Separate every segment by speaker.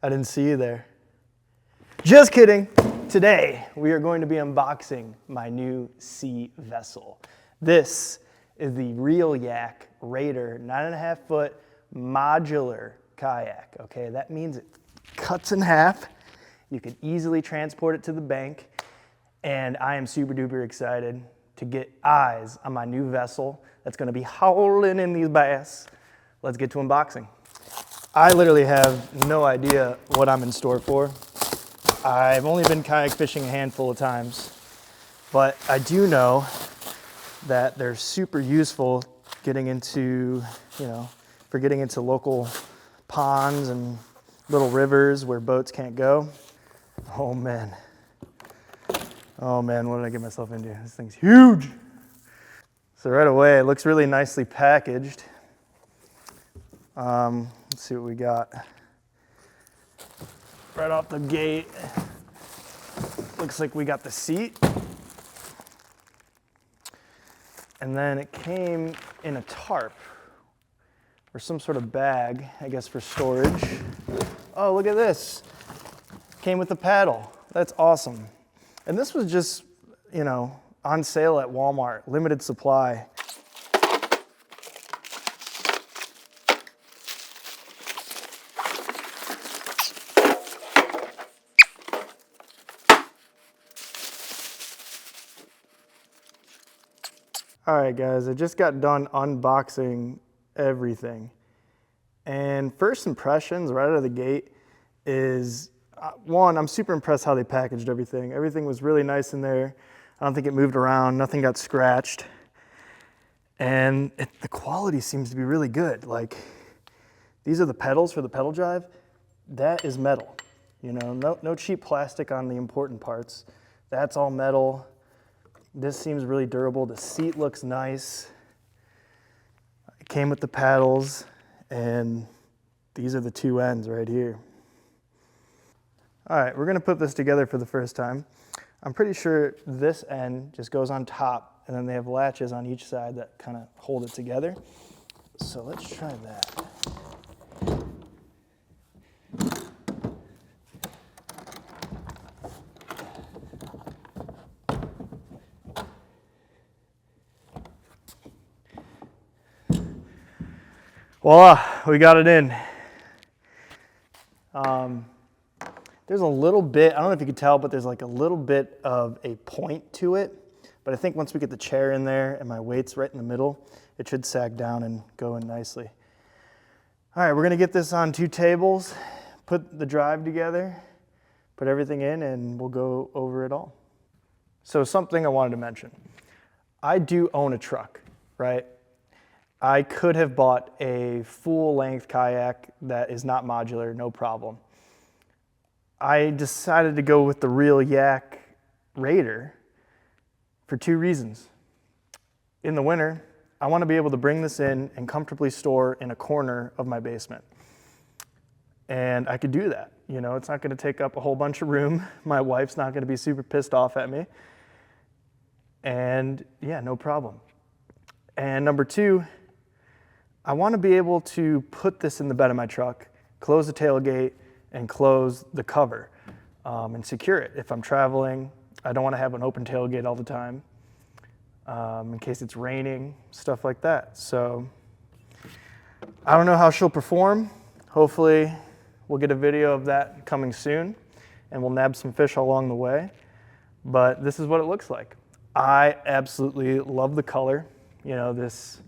Speaker 1: I didn't see you there. Just kidding. Today, we are going to be unboxing my new sea vessel. This is the Real Yak Raider 9.5 foot modular kayak. Okay, that means it cuts in half. You can easily transport it to the bank. And I am super duper excited to get eyes on my new vessel that's gonna be howling in these bass. Let's get to unboxing. I literally have no idea what I'm in store for. I've only been kayak fishing a handful of times, but I do know that they're super useful getting into, for getting into local ponds and little rivers where boats can't go. Oh man, what did I get myself into? This thing's huge. So right away, it looks really nicely packaged. Let's see what we got. Right off the gate, looks like we got the seat. And then it came in a tarp or some sort of bag, I guess for storage. Oh, look at this. Came with the paddle. That's awesome. And this was just, on sale at Walmart, limited supply. All right, guys, I just got done unboxing everything. And first impressions right out of the gate is, one, I'm super impressed how they packaged everything. Everything was really nice in there. I don't think it moved around, nothing got scratched. And the quality seems to be really good. Like, these are the pedals for the pedal drive. That is metal. No cheap plastic on the important parts. That's all metal. This seems really durable. The seat looks nice. It came with the paddles, and these are the two ends right here. All right, we're gonna put this together for the first time. I'm pretty sure this end just goes on top, and then they have latches on each side that kind of hold it together. So let's try that. Voila, we got it in. There's a little bit, I don't know if you can tell, but there's like a little bit of a point to it. But I think once we get the chair in there and my weight's right in the middle, it should sag down and go in nicely. All right, we're gonna get this on 2 tables, put the drive together, put everything in, and we'll go over it all. So something I wanted to mention. I do own a truck, right? I could have bought a full-length kayak that is not modular, no problem. I decided to go with the Real Yak Raider for 2 reasons. In the winter, I want to be able to bring this in and comfortably store in a corner of my basement. And I could do that. It's not going to take up a whole bunch of room. My wife's not going to be super pissed off at me. And yeah, no problem. And number 2, I want to be able to put this in the bed of my truck, close the tailgate, and close the cover and secure it. If I'm traveling, I don't want to have an open tailgate all the time in case it's raining, stuff like that. So I don't know how she'll perform. Hopefully we'll get a video of that coming soon and we'll nab some fish along the way. But this is what it looks like. I absolutely love the color. This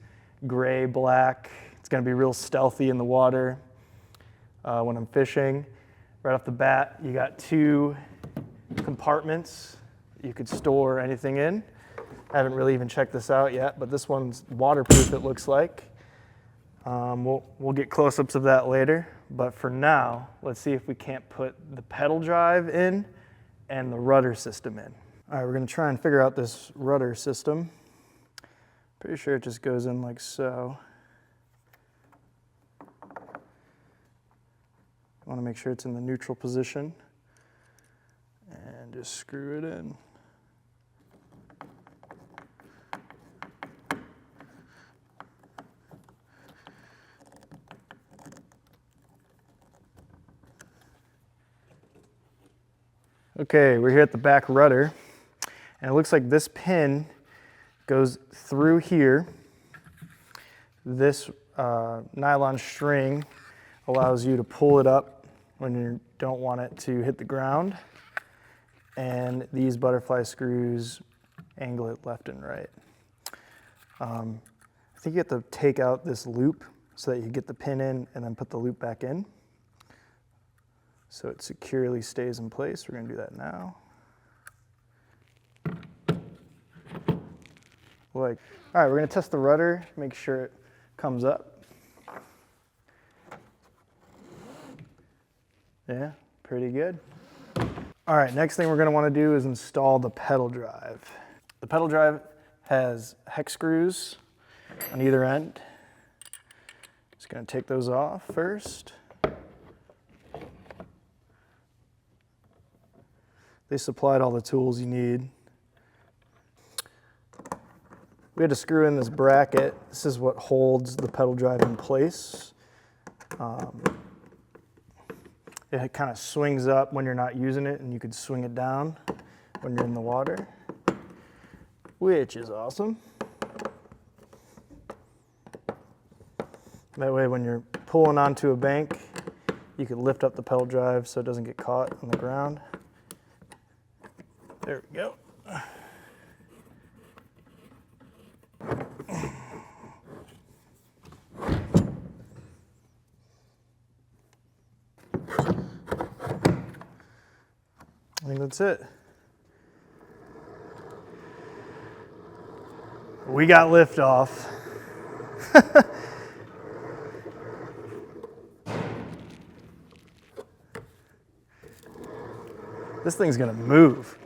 Speaker 1: gray, black. It's gonna be real stealthy in the water when I'm fishing. Right off the bat, you got 2 compartments you could store anything in. I haven't really even checked this out yet, but this one's waterproof, it looks like. We'll get close-ups of that later, but for now, let's see if we can't put the pedal drive in and the rudder system in. All right, we're gonna try and figure out this rudder system. Pretty sure it just goes in like so. I want to make sure it's in the neutral position and just screw it in. Okay, we're here at the back rudder, and it looks like this pin goes through here. This nylon string allows you to pull it up when you don't want it to hit the ground, and these butterfly screws angle it left and right. I think you have to take out this loop so that you get the pin in and then put the loop back in so it securely stays in place. We're going to do that now. All right, we're going to test the rudder, make sure it comes up. Yeah, pretty good. All right, next thing we're going to want to do is install the pedal drive. The pedal drive has hex screws on either end. Just going to take those off first. They supplied all the tools you need. We had to screw in this bracket. This is what holds the pedal drive in place. It kind of swings up when you're not using it, and you could swing it down when you're in the water, which is awesome. That way when you're pulling onto a bank, you can lift up the pedal drive so it doesn't get caught on the ground. There we go. I think that's it. We got liftoff. This thing's gonna move.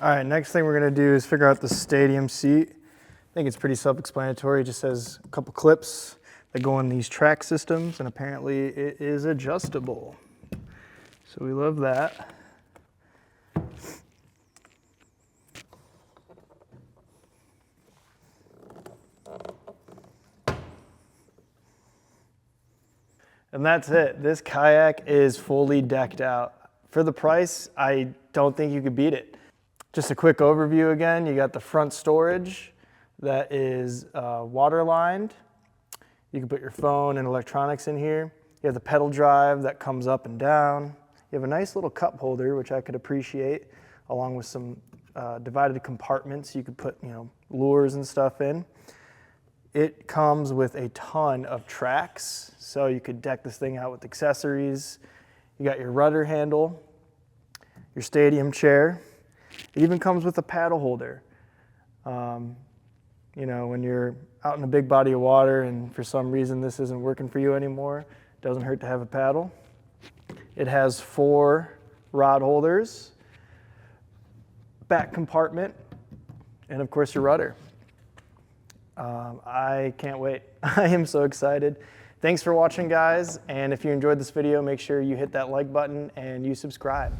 Speaker 1: All right, next thing we're gonna do is figure out the stadium seat. I think it's pretty self-explanatory. It just has a couple clips that go in these track systems, and apparently it is adjustable. So we love that. And that's it. This kayak is fully decked out. For the price, I don't think you could beat it. Just a quick overview again. You got the front storage that is water lined. You can put your phone and electronics in here. You have the pedal drive that comes up and down. You have a nice little cup holder, which I could appreciate, along with some divided compartments you could put, lures and stuff in. It comes with a ton of tracks, so you could deck this thing out with accessories. You got your rudder handle, your stadium chair. It even comes with a paddle holder. When you're out in a big body of water and for some reason this isn't working for you anymore, it doesn't hurt to have a paddle. It has 4 rod holders, back compartment, and of course your rudder. I can't wait. I am so excited. Thanks for watching, guys, and if you enjoyed this video, make sure you hit that like button and you subscribe.